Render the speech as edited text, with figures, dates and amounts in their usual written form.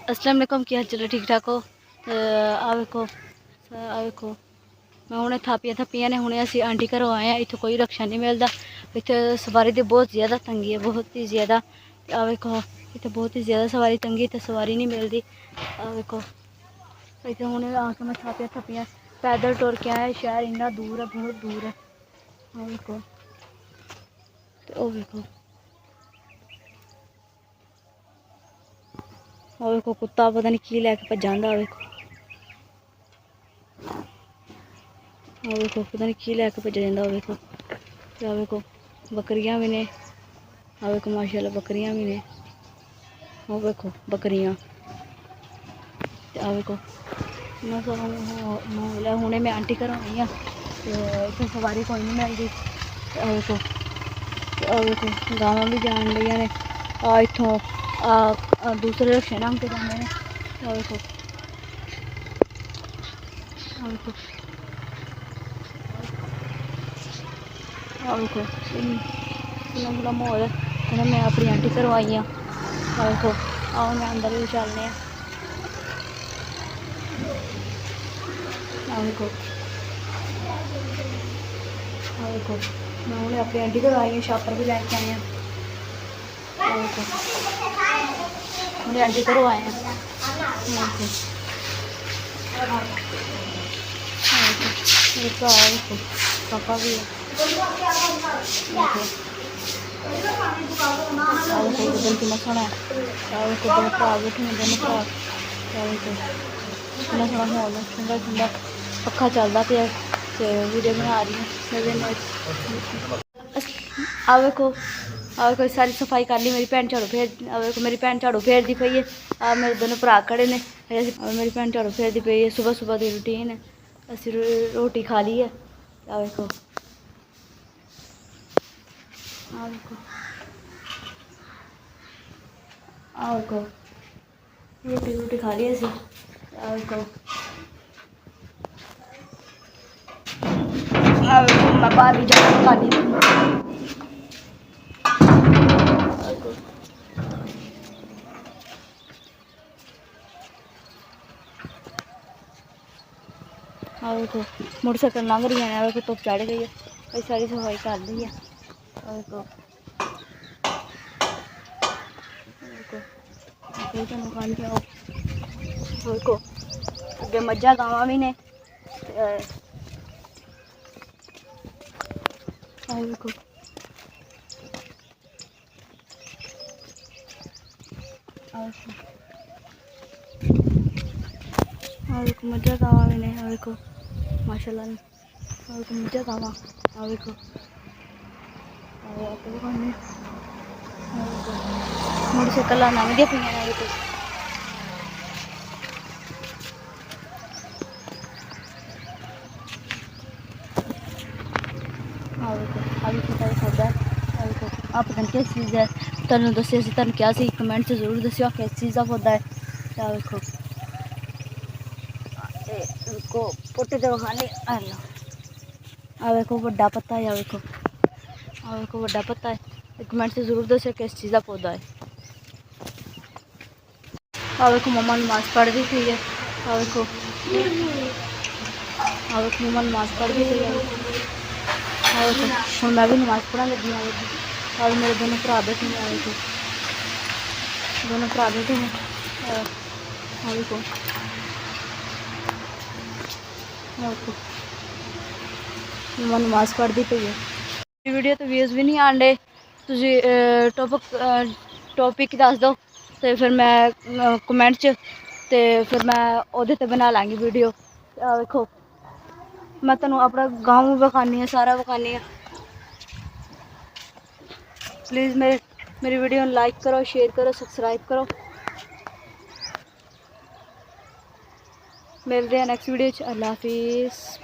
अस्सलाम वालेकुम, की हाल चाल है? ठीक ठाक हो? आ वेखो मैं हुणे थापियां ने हुणे असीं आंटी घरों आए हैं। इत्थे कोई रक्षा नहीं मिलता, इत्थे सवारी की बहुत ज़्यादा तंगी है, बहुत ही ज़्यादा। आ वेखो इत्थे बहुत ही ज़्यादा सवारी तंगी, इत्थे सवारी नहीं मिलती। आ वेखो इत्थे हुणे आके मैं थापियां पैदल टुर के आया। शहर इन्ना दूर है, बहुत दूर है। आ वेखो ते ओ वेखो आ वेखो कुत्ता पता नहीं की लैके भज्जा आंदा। वेखो पता नहीं की लैके भज्जा जांदा। वेखो आ वेखो बकरियां भी ने। आ वेखो माशाल्लाह बकरियां भी ने। वो वेखो बकरियां। आ वेखो हुणे मैं आंटी घरों आई हाँ, इत्थे सवारी कोई नहीं मिलती। आ वेखो गावां भी जान लगियां ने। आ इत्थों दूसरे रक्शे नाम के जांदे ने। आ वेखो आ वेखो आ वेखो किन्ना बुरा माहौल है। हुणे मैं अपनी आंटी घरों आई हाँ। आ वेखो आओ मैं अंदर भी चलने आं। आ वेखो मैं हुणे अपनी आंटी घरों आई हाँ, शापर भी लैके आए हैं। आ वेखो हुणे आंटी घरों आए हैं। मेरे भरा देखो पापा भी है। बदल कितना सोहना है। दोनों भरा बैठे हैं, दोनों भरा। कितना सोहना माहौल है, ठंडा ठंडा पक्खा चलता पे वीडियो बना रही हूँ। आ वेखो सारी सफाई कर ली। मेरी भैन झाड़ू फेर मेरी भैन झाड़ू फेरदी पई है। आ मेरे दोनों भरा खड़े ने। मेरी भैन झाड़ू फेरदी पई है। सुबह सुबह की रूटीन है। असी रोटी खा ली है। आ वेखो रोटी खा ली असी। आ वेखो मैं बाहर भी जाकर खा ली। आ वेखो मोटरसाइकिल लंघ रही है। वेखो धुप्प चढ़ गई है, ये सारी सफाई कर ली है। आ वेखो मकान के आओ। वेखो अगे मज्झां गावां भी ने। वेखो मज्झां गावां भी ने। वेखो माशाल्लाह ने। वेखो मज्झां गावां। वेखो मोटरसाइकिल लंघदियां पेइयां ने। वेखो आप पता नहीं किस चीज़ है, तुहानू दस्सेआ सी, तुहानू क्या सी कमेंट च जरूर दस्सिओ किस चीज़ का पौधा है। आ वेखो पुट्टे तो खाने। आ वेखो बड़ा पत्ता है। आ वेखो बड़ा पत्ता है। कमेंट से जरूर दस्सिओ किस चीज़ का पौधा है। आ वेखो मम्मा नमाज पढ़ती पई है। आ वेखो मम्मा नमाज पढ़ती पई है। आ वेखो हुण मैं भी नमाज पढ़न लगी हाँ। और मेरे दोनों भरा बैठे हैं। आ वेखो दोनों भरा बैठे हैं। आ वेखो मम्मा नमाज पढ़ती पई है। वीडियो तो व्यूज़ भी नहीं आंडे। टॉपिक दस दो तो फिर मैं कमेंट च ते फिर मैं ओहदे ते बना लाँगी वीडियो। देखो मैं तुहानू अपना गाँव विखानी, सारा विखानी। प्लीज़ मेरी वीडियो लाइक करो, शेयर करो, सब्सक्राइब करो। मिलते हैं नेक्स्ट वीडियो च। अल्लाह हाफिज़।